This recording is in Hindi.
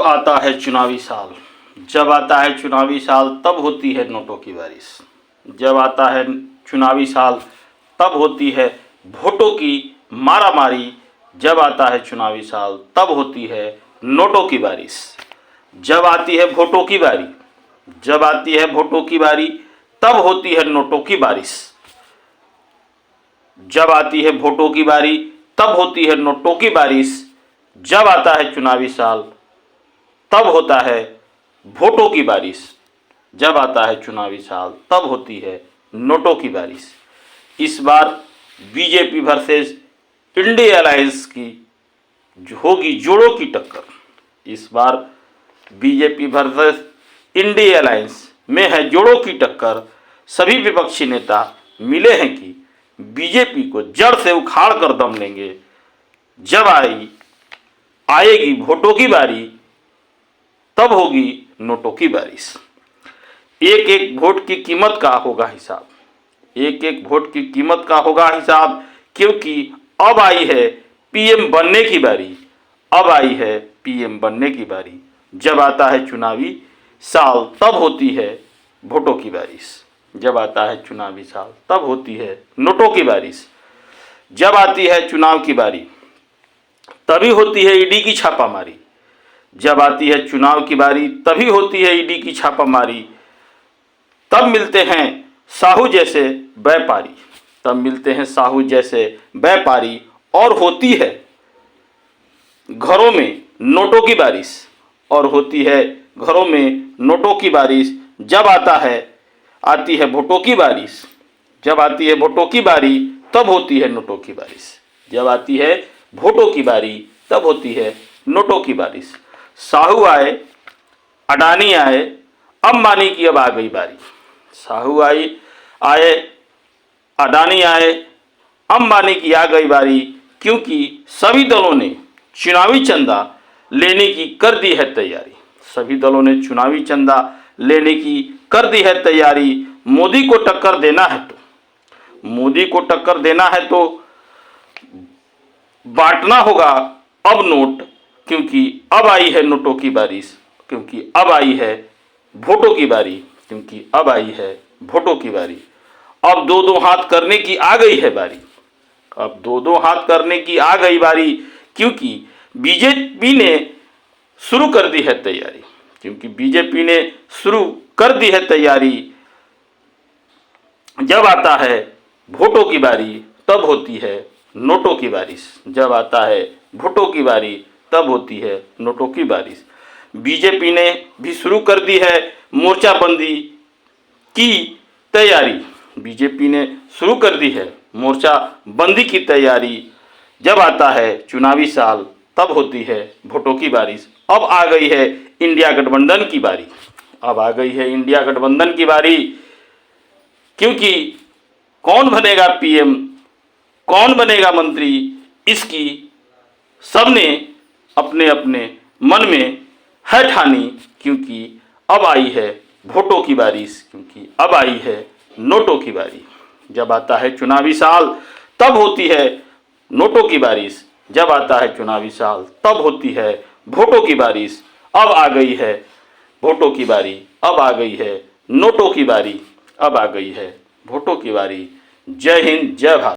आता है चुनावी साल, जब आता है चुनावी साल तब होती है नोटों की बारिश। जब आता है चुनावी साल तब होती है वोटों की मारामारी। जब आता है चुनावी साल तब होती है नोटों की बारिश। जब आती है वोटों की बारी, जब आती है वोटों की बारी तब होती है नोटों की बारिश। जब आती है वोटों की बारी तब होती है नोटों की बारिश। जब आता है चुनावी साल तब होता है वोटों की बारिश। जब आता है चुनावी साल तब होती है नोटों की बारिश। इस बार बीजेपी वर्सेस इंडिया अलायंस की होगी जोड़ों की टक्कर। इस बार बीजेपी वर्सेस इंडिया अलायंस में है जोड़ों की टक्कर। सभी विपक्षी नेता मिले हैं कि बीजेपी को जड़ से उखाड़ कर दम लेंगे। जब आएगी वोटों की बारी तब होगी नोटों की बारिश। एक एक वोट की कीमत का होगा हिसाब, एक एक वोट की कीमत का होगा हिसाब, क्योंकि अब आई है पीएम बनने की बारी। अब आई है पीएम बनने की बारी। जब आता है चुनावी साल तब होती है वोटों की बारिश। जब आता है चुनावी साल तब होती है नोटों की बारिश। जब आती है चुनाव की बारी तभी होती है ईडी की छापामारी। जब आती है चुनाव की बारी तभी होती है ईडी की छापामारी। तब मिलते हैं साहू जैसे व्यापारी, तब मिलते हैं साहू जैसे व्यापारी और होती है घरों में नोटों की बारिश। और होती है घरों में नोटों की बारिश। जब आती है वोटों की बारिश, जब आती है वोटों की बारी तब होती है नोटों की बारिश। जब आती है वोटों की बारी तब होती है नोटों की बारिश। साहू आए, अडानी आए, अंबानी की अब आ गई बारी। साहू आए, अडानी आए, अंबानी की आ गई बारी, क्योंकि सभी दलों ने चुनावी चंदा लेने की कर दी है तैयारी। सभी दलों ने चुनावी चंदा लेने की कर दी है तैयारी। मोदी को टक्कर देना है तो, मोदी को टक्कर देना है तो बांटना होगा अब नोट, क्योंकि अब आई है नोटों की बारिश। क्योंकि अब आई है वोटों की बारी, क्योंकि अब आई है वोटों की बारी। अब दो दो हाथ करने की आ गई है बारी। अब दो दो हाथ करने की आ गई बारी, क्योंकि बीजेपी ने शुरू कर दी है तैयारी। क्योंकि बीजेपी ने शुरू कर दी है तैयारी। जब आता है वोटों की बारी तब होती है नोटों की बारिश। जब आता है वोटों की बारी तब होती है नोटों की बारिश। बीजेपी ने भी शुरू कर दी है मोर्चाबंदी की तैयारी। बीजेपी ने शुरू कर दी है मोर्चाबंदी की तैयारी। जब आता है चुनावी साल तब होती है वोटों की बारिश। अब आ गई है इंडिया गठबंधन की बारी। अब आ गई है इंडिया गठबंधन की बारी, क्योंकि कौन बनेगा पीएम, कौन बनेगा मंत्री, इसकी सबने अपने अपने मन में है ठानी। क्योंकि अब आई है वोटों की बारिश, क्योंकि अब आई है नोटों की बारी। जब आता है चुनावी साल तब होती है नोटों की बारिश। जब आता है चुनावी साल तब होती है वोटों की बारिश। अब आ गई है वोटों की बारी, अब आ गई है नोटों की बारी, अब आ गई है वोटों की बारी। जय हिंद, जय भारत।